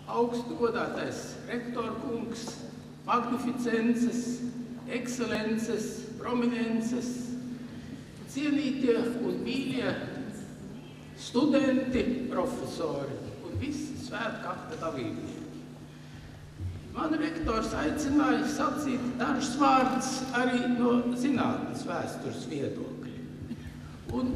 augstu godātais rektorkungs, magnificences, ekscelences, prominences, cienītie un mīļie studenti, profesori un visi svētku akta dalībnieki. Man rektors aicināja sacīt dažus vārdus arī no zinātnes vēstures viedokļa. Un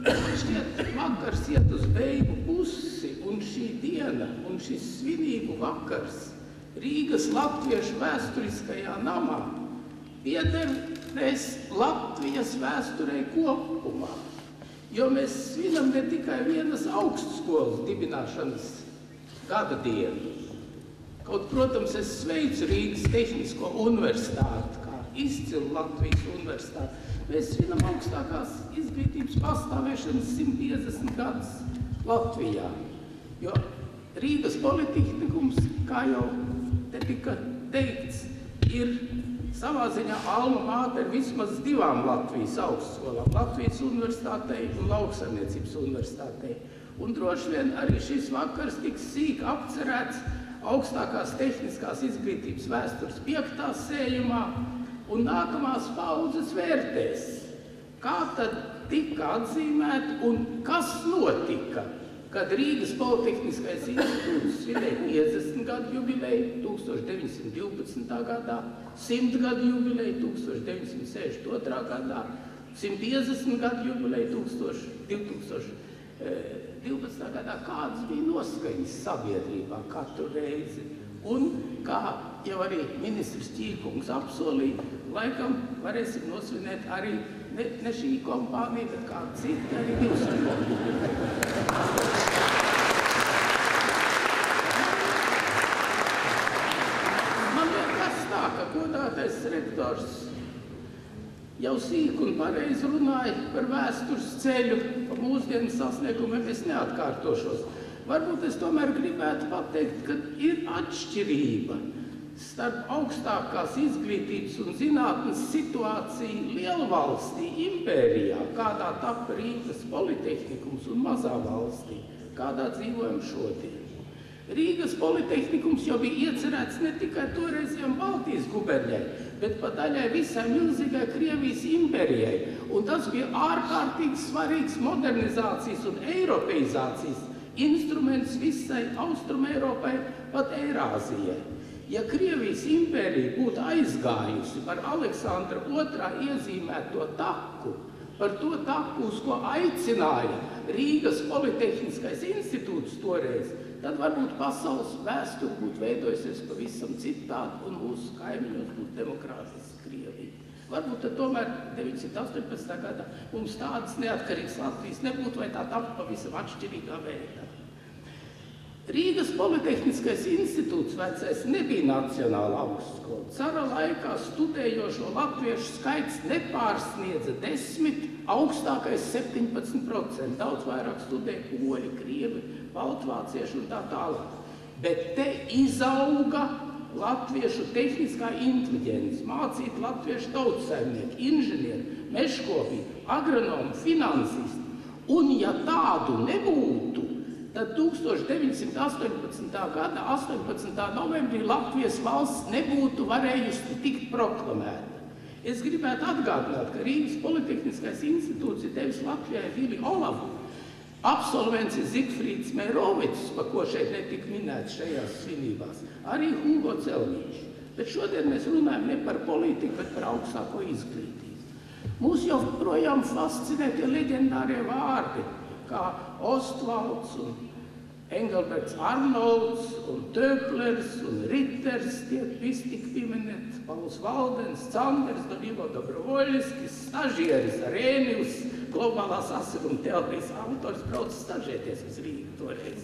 šķiet, vakars iet uz beigu pusi, un šī diena un šis svinīgu vakars Rīgas latviešu vēsturiskajā namā piederēs Latvijas vēsturei kopumā, jo mēs svinam ne tikai vienas augstskolas dibināšanas gada dienu. Kaut, protams, es sveicu Rīgas Tehnisko universitāti, kā izcilu Latvijas universitāti. Mēs svinam augstākās izglītības pastāvēšanas 150 gadus Latvijā, jo Rīgas politehnikums, kā jau te tika teikts, ir savā ziņā alma mater vismaz divām Latvijas augstskolām, Latvijas universitātei un Lauksaimniecības universitātei. Un droši vien arī šis vakars tiks sīk apcerēts augstākās tehniskās izglītības vēstures 5. sējumā, un nākamās paudzes vērtēs, kā tad tika atzīmēta un kas notika, kad Rīgas Politehniskais institūts svinēja 50 gadu jubileju 1912. gadā, 100 gadu jubileju 1962. gadā, 150 gadu jubileju 2012. gadā, kādas bija noskaņas sabiedrībā katru reizi. Un, kā jau arī ministrs Ķīkungs apsolīja, laikam varēsim nosvinēt arī ne šī kompānija, bet kāda cita, arī 200 gadu. Man liekas tā, ka godātais rektors jau sīk un pareizi runāja par vēstures ceļu, par mūsdienu sasniegumiem, es neatkārtošos. Varbūt es tomēr gribētu pateikt, ka ir atšķirība starp augstākās izglītības un zinātnes situāciju lielvalstī, impērijā, kādā tapa Rīgas politehnikums un mazā valstī, kādā dzīvojam šodien. Rīgas politehnikums jau bija iecerēts ne tikai toreiziem Baltijas guberņai, bet pat daļai visai milzīgai Krievijas impērijai, un tas bija ārkārtīgi svarīgs modernizācijas un eiropeizācijas instruments visai Austrumeiropai, pat Eirāzijai. Ja Krievijas impērija būtu aizgājusi par Aleksandra II iezīmēto taku, par to taku, uz ko aicināja Rīgas Politehniskais institūts toreiz, tad varbūt pasaules vēsture būtu veidojusies pavisam citādi un mūsu kaimiņos būtu demokrātiska Krievija. Varbūt tad tomēr 918. gadā mums tādas neatkarīgas Latvijas nebūtu, vai tā taptu pavisam atšķirīgā veidā. Rīgas Politehniskais institūts vecais nebija nacionāla augstskola. Cara laikā studējošo latviešu skaits nepārsniedza 10, augstākais 17%. Daudz vairāk studēja poļi, krievi, baltvācieši un tā tālāk. Bet te izauga latviešu tehniskā inteliģence, mācīt latviešu tautsaimnieki, inženieri, mežkopi, agronomi, finansisti. Un ja tādu nebūtu, tad 1918. gada 18. novembrī Latvijas valsts nebūtu varējusi tikt proklamēta. Es gribētu atgādināt, ka Rīgas Politehniskais institūts ir devis Latvijai Vili Olavu. Absolvents ir Zigfrīds Meirovics, par ko šeit netika minēts šajās svinībās, arī Hugo Celmiņš. Bet šodien mēs runājam ne par politiku, bet par augstāko izglītību. Mūs jau projām fascinē tie leģendārie vārdi, kā Ostvalds un Engelberts Arnolds un Töplers un Ritters, tie visi tik pieminēt, Pauls Valdens, Canders, Ivo Dobrovoļskis, stažieris Arēnijus, globālās asaruma teorijas autors, brauc stažēties uz Rīgu toreiz.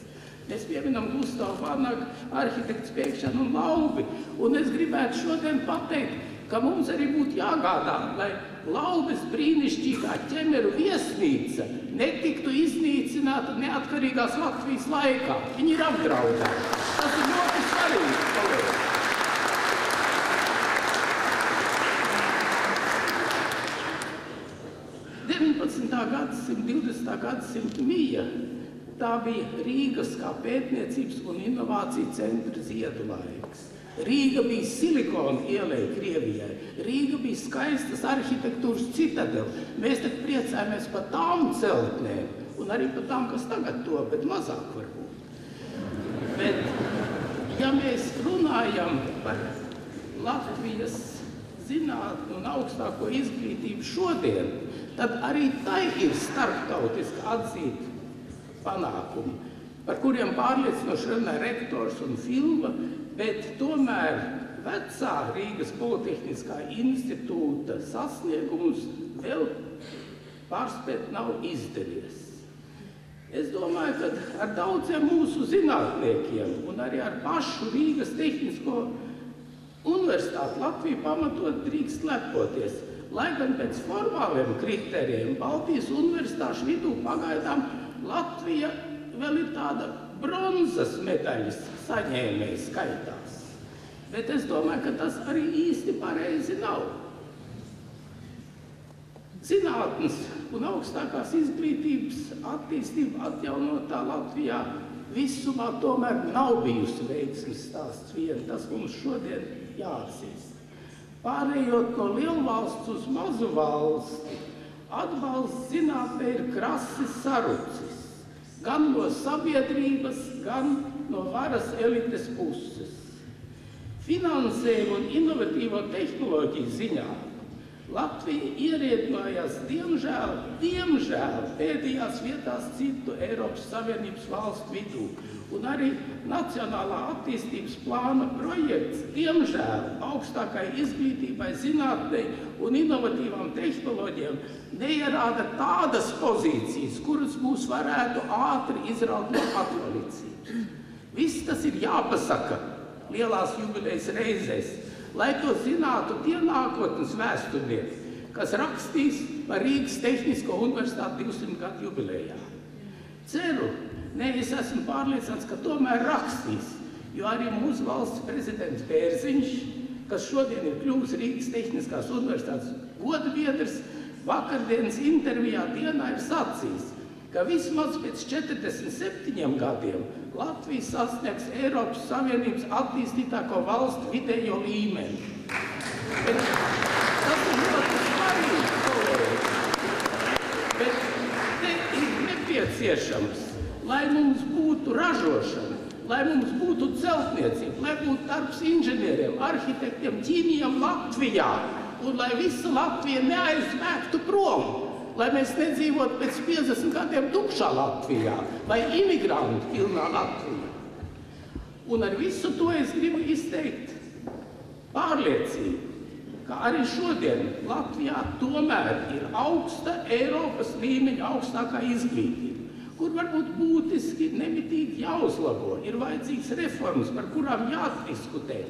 Mēs pieminam Gustavu Vanagu, arhitekts Pēkšanu un Laubi, un es gribētu šodien pateikt, ka mums arī būtu jāgādā, lai Laubes brīnišķīgā ķemeru viesnīca netiktu iznīcināta neatkarīgās Latvijas laikā. Viņi ir apdraudēti. Tas ir ļoti svarīgi, kolēģi. 19. gadsimta, 20. gadsimta mija tā bija Rīgas kā pētniecības un inovāciju centra ziedu laiks. Rīga bija Silikona ielai Krievijai. Rīga bija skaistas arhitektūras citadele. Mēs tad priecājamies par tām celtnēm, un arī par tām, kas tagad to, bet mazāk varbūt. Bet, ja mēs runājam par Latvijas zinātni un augstāko izglītību šodien, tad arī tai ir starptautiski atzīti panākumi, par kuriem pārliecinoši runā rektors un filma, bet tomēr vecā Rīgas Politehniskā institūta sasniegumus vēl pārspēt nav izdevies. Es domāju, ka ar daudziem mūsu zinātniekiem un arī ar pašu Rīgas Tehnisko universitāti Latvija pamatot drīkst lepoties, lai gan pēc formāliem kritērijiem Baltijas universitāšu vidū pagaidām Latvija vēl ir tāda bronzas medaļas saņēmēji skaitās. Bet es domāju, ka tas arī īsti pareizi nav. Zinātnes un augstākās izglītības attīstība atjaunotā Latvijā visumā tomēr nav bijusi veiksmes stāsts vien. Tas mums šodien jāatzīst. Pārējot no lielvalsts uz mazu valsti, atbalsts zinātnē ir krasi sarucis. Gan no sabiedrības, gan no varas elites puses. Finansējuma un inovatīvo tehnoloģiju ziņā Latvija ierēdinājās, diemžēl, pēdējās vietās citu Eiropas Savienības valstu vidū. Un arī Nacionālā attīstības plāna projekts, diemžēl, augstākai izglītībai, zinātnei un inovatīvām tehnoloģijām neierāda tādas pozīcijas, kuras mūs varētu ātri izraut no atvalicības. Viss tas ir jāpasaka lielās jubilejas reizēs, lai to zinātu tie nākotnes vēsturnieki, kas rakstīs par Rīgas Tehnisko universitāti 200 gadu jubilejā. Ceru, es esmu pārliecināts, ka tomēr rakstīs, jo arī mūsu valsts prezidents Bērziņš, kas šodien ir kļuvis Rīgas Tehniskās universitātes godabiedrs, vakardienas intervijā dienā ir sacījis, ka vismaz pēc 47 gadiem Latvija sasniegs Eiropas Savienības attīstītāko valstu vidējo līmeni. Bet tas ir ļoti svarīgi, kolēģi. Bet te ir nepieciešams, lai mums būtu ražošana, lai mums būtu celtniecība, lai būtu darbs inženieriem, arhitektiem, ķīmijam Latvijā, un lai visa Latvija neaizmēgtu prom. Lai mēs nedzīvotu pēc 50 gadiem tukšā Latvijā vai imigrantu pilnā Latvijā. Un ar visu to es gribu izteikt pārliecību, ka arī šodien Latvijā tomēr ir augsta Eiropas līmeņa augstākā izglītība, kur varbūt būtiski nemitīgi jāuzlabo, ir vajadzīgs reformas, par kurām jādiskutē,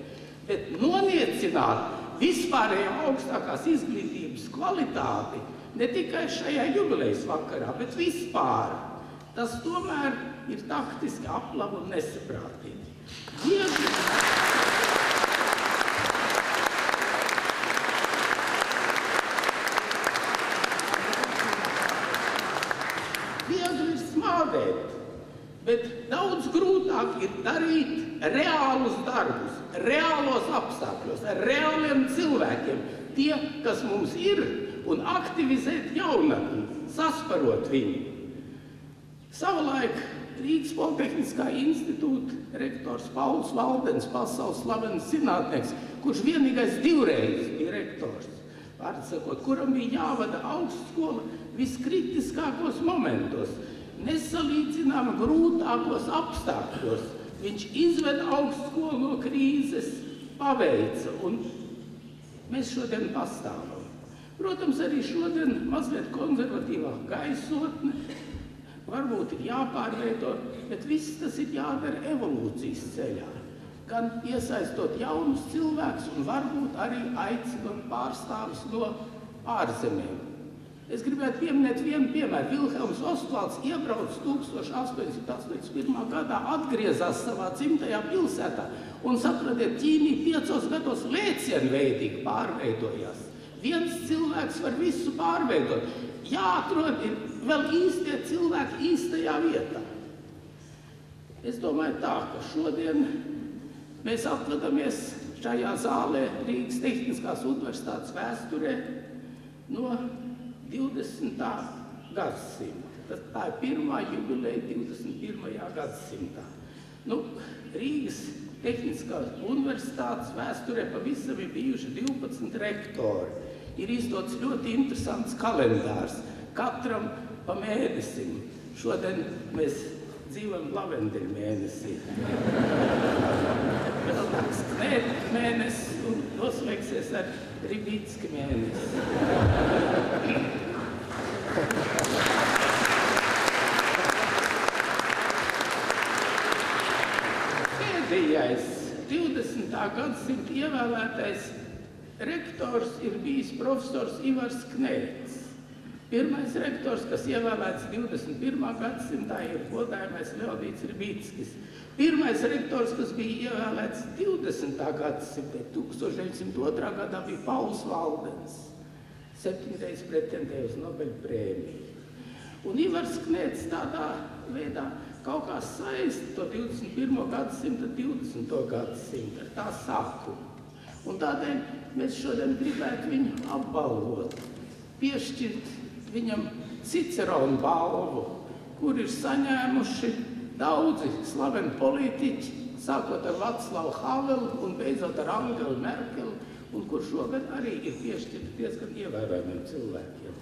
bet noniecināt vispārējo augstākās izglītības kvalitāti ne tikai šajā jubilejas vakarā, bet vispār. Tas tomēr ir taktiski aplabi un nesaprātīgi. Viegli ir smādēt, bet daudz grūtāk ir darīt reālus darbus, reālos apstākļos, ar reāliem cilvēkiem, tie, kas mums ir, un aktivizēt jaunatni, sasparot viņu. Savulaik Rīgas Politehniskā institūta rektors Pauls Valdens, pasaules slavens zinātnieks, kurš vienīgais 2 reizes bija rektors, vārdsakot, kuram bija jāvada augstskola viskritiskākos momentos, nesalīdzinām grūtākos apstākļos. Viņš izveda augstskolu no krīzes, paveica, un mēs šodien pastāvam. Protams, arī šodien mazliet konservatīvāk gaisotne, varbūt ir jāpārveido, bet viss tas ir jādara evolūcijas ceļā. Gan iesaistot jaunus cilvēkus un varbūt arī aicinot pārstāvis no ārzemēm. Es gribētu pieminēt vienu piemēru. Vilhelms Ostvalds iebrauc 1881. gadā, atgriezās savā dzimtajā pilsētā un, sapratiet, ķīmija 5 gados lēcienveidīgi pārveidojās. Viens cilvēks var visu pārveidot. Jāatrod ir vēl īstie cilvēki īstajā vietā. Es domāju tā, ka šodien mēs atvadamies šajā zālē Rīgas Tehniskās universitātes vēsturē no 20. gadsimta. Tā ir pirmā jubileja 21. gadsimtā. Rīgas Tehniskās universitātes vēsturē pavisam ir bijuši 12 rektori. Ir izdots ļoti interesants kalendārs, katram pa mēnesim. Šodien mēs dzīvojam lavendeļu mēnesī. Vēl nāks Knēta mēnesis un noslēgsies ar Ribītska mēnesi. Pēdējais 20. gadsimta ievēlētais rektors ir bijis profesors Ivars Knēts. Pirmais rektors, kas ievēlēts 21. gadsimtā, ir godājamais Leonīds Ribītskis. Pirmais rektors, kas bija ievēlēts 20. gadsimtā, 1902. gadā, bija Pauls Valdens. 7 reizes pretendēja uz Nobeļa prēmiju. Un Ivars Knēts tādā veidā kaut kā saist to 21. gadsimta, 20. gadsimta ar tā sākumu. Un tādēļ mēs šodien gribētu viņu apbalvot, piešķirt viņam Cicerona balvu, kur ir saņēmuši daudzi slaveni politiķi, sākot ar Vaclavu Havelu un beidzot ar Angelu Merkeli, un kur šogad arī ir piešķirti diezgan ievērojamiem cilvēkiem.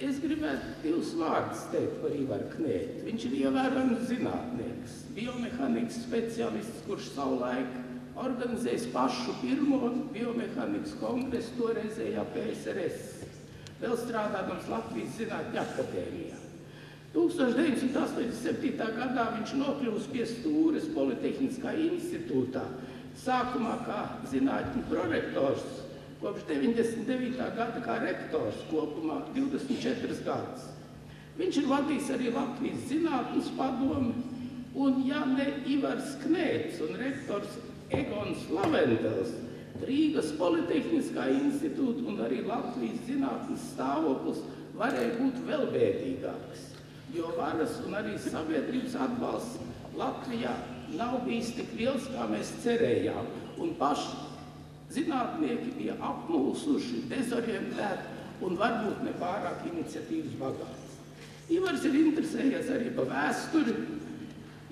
Es gribētu 2 vārdus teikt par Ivaru Knētu. Viņš ir ievērojams zinātnieks, biomehānikas speciālists, kurš savulaik organizējis pašu pirmo biomehānikas kongresu toreizējā PSRS, vēl strādādams Latvijas Zinātņu akadēmijā. 1987. gadā viņš nokļūst pie Stūres Politehniskā institūtā, sākumā kā zinātņu prorektors, kopš 99. gada kā rektors, kopumā 24 gadus. Viņš ir vadījis arī Latvijas zinātnes padomi, un ja ne Ivars Knēts un rektors Egons Lavendels, Rīgas Politehniskā institūta un arī Latvijas zinātnes stāvoklis varēja būt vēl bēdīgāks, jo varas un arī sabiedrības atbalsts Latvijā nav bijis tik liels, kā mēs cerējām, un paši zinātnieki bija apmulsuši, dezorientēti un varbūt nepārāk iniciatīvas bagāts. Ivars ir interesējies arī par vēsturi,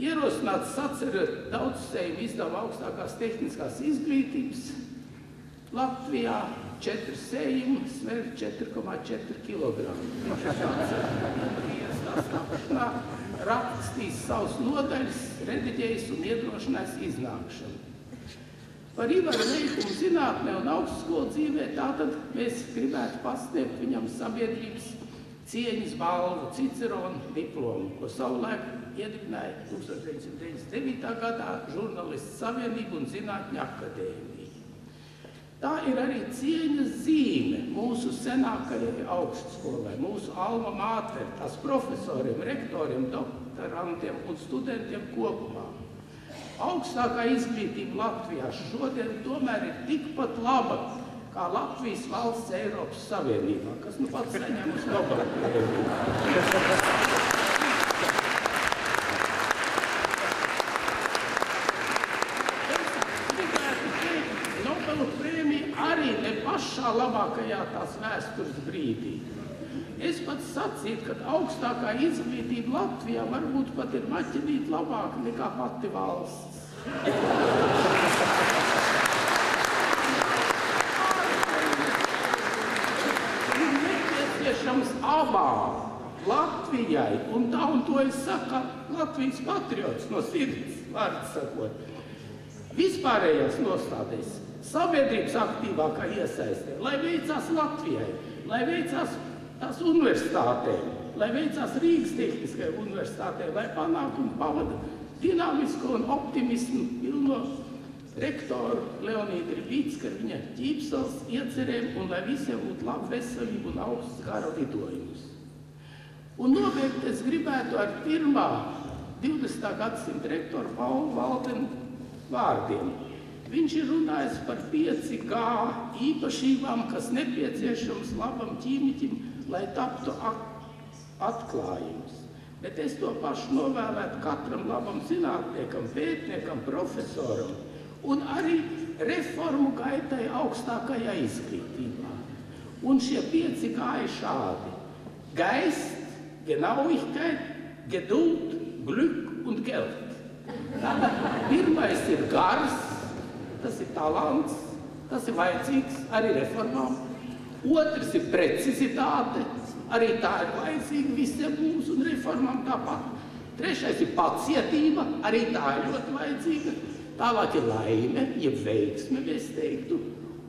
ierosināts sacerēt daudzsējumu izdevumu augstākās tehniskās izglītības. Latvijā 4 sējumi sver 4,4 kilogramu. Viņš ir stāstāšanā rakstījis savus nodaļas, rediģējis un iedrošinājis iznākšanu. Par Ivaru veikumu zinātnē un augstskolu dzīvē tātad mēs gribētu pasniegt viņam sabiedrības cieņas balvu, Cicerona diplomu, ko savulaik iedibināja 1999. gadā Žurnālistu savienība un Zinātņu akadēmija. Tā ir arī cieņas zīme mūsu senākajai augstskolai, mūsu alma mater, tās profesoriem, rektoriem, doktorantiem un studentiem kopumā. Augstākā izglītība Latvijā šodien tomēr ir tikpat laba kā Latvijas valsts Eiropas Savienībā, kas nu pats saņēmusi Nobela prēmiju. Pašā labākajā tās vēstures brīdī. Es pats sacītu, ka augstākā izglītība Latvijā varbūt pat ir maķinīt labāk nekā pati valsts. Ir nepieciešams abām Latvijai, un to es saku Latvijas patriots no sirds, vārdu sakot. Vispārējās nostādēs sabiedrības aktīvākā iesaistē, lai veicās Latvijai, lai veicās tās universitātēm, lai veicās Rīgas Tehniskajai universitātei, lai panākumu pavada dinamisko un optimismu pilno rektoru Leonīdu Ribītsku ar viņa ķīpsels iecerēm un lai visiem būtu laba veselība un augsts gara lidojumus. Un nobeigt es gribētu ar pirmā 20. gadsimta rektoru Paulu Valdenu vārdiem. Viņš ir runājis par 5G īpašībām, kas nepieciešams labam ķīmiķim, lai taptu atklājums. Bet es to pašu novēlētu katram labam zinātniekam, pētniekam, profesoram un arī reformu gaitai augstākajā izglītībā. Un šie 5 gāji šādi. Geist, Genauigkeit, Geduld, Glück un Geld. Pirmais ir gars, tas ir talants, tas ir vajadzīgs arī reformām. Otrs ir precizitāte, arī tā ir vajadzīga visiem mums un reformām tāpat. Trešais ir pacietība, arī tā ir ļoti vajadzīga. Tālāk ir laime, jeb veiksme, es teiktu,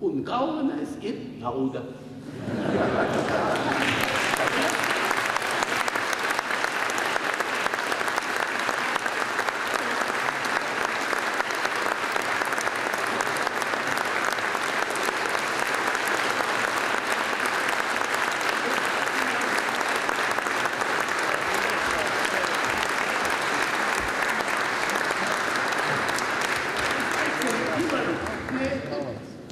un galvenais ir nauda.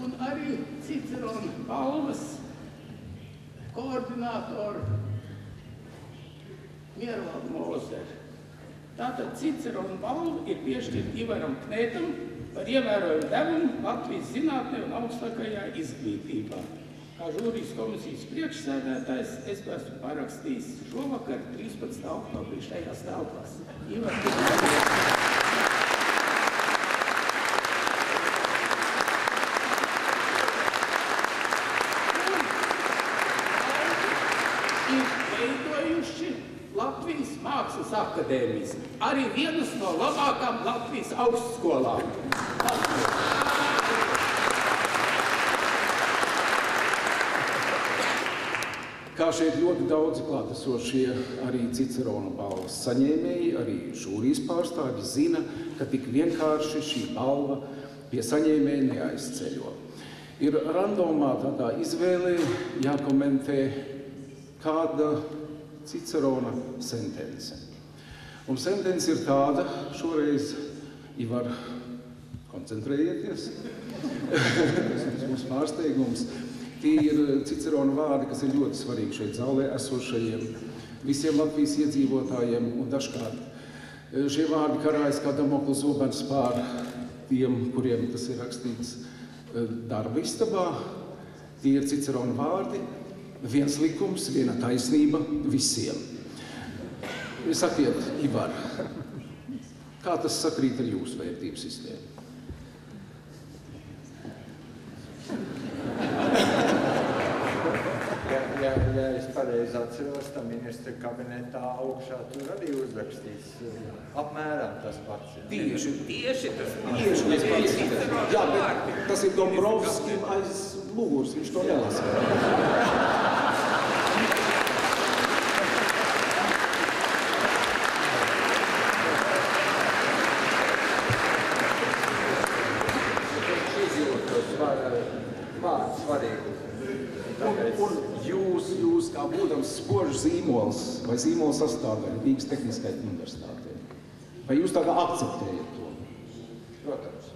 Un arī Cicerona balvas koordinātoru Miervaldu Mozeru. Tātad Cicerona balva ir piešķirta Ivaram Knētam par ievērojumu devumu Latvijas zinātnē un augstākajā izglītībā. Kā žūrijas komisijas priekšsēdētājs es to esmu parakstījis šovakar 13. oktobrī šajās telpās. Veidojuši Latvijas Mākslas akadēmijas, arī vienas no labākām Latvijas augstskolām. Kā šeit ļoti daudzi klātesošie arī Cicerona balvas saņēmēji, arī žūrijas pārstāvji zina, ka tik vienkārši šī balva pie saņēmēja neaizceļo. Ir randomā tādā izvēlē jākomentē kāda Cicerona sentence. Un sentence ir tāda, šoreiz Ivar, koncentrējieties, tas ir mums pārsteigums. Tie ir Cicerona vārdi, kas ir ļoti svarīgi šeit zālē esošajiem, visiem Latvijas iedzīvotājiem, un dažkārt šie vārdi karājas kā Damokla zobens pār tiem, kuriem tas ir rakstīts darba istabā. Tie ir Cicerona vārdi. Viens likums, viena taisnība visiem. Sakiet, Ivar, kā tas sakrīt ar jūsu vērtību sistēmu? Ja es pareizi atceros, tā ministra kabinetā augšā tur arī uzrakstīts apmēram tas pats. Tieši tas pats. Jā, bet tas ir Dombrovskim aiz muguras, viņš to nelasa. Un jūs kā būdams spožs zīmols vai zīmola sastāvdaļa Rīgas Tehniskajai universitātei, vai jūs tādā akceptējat to? Protams.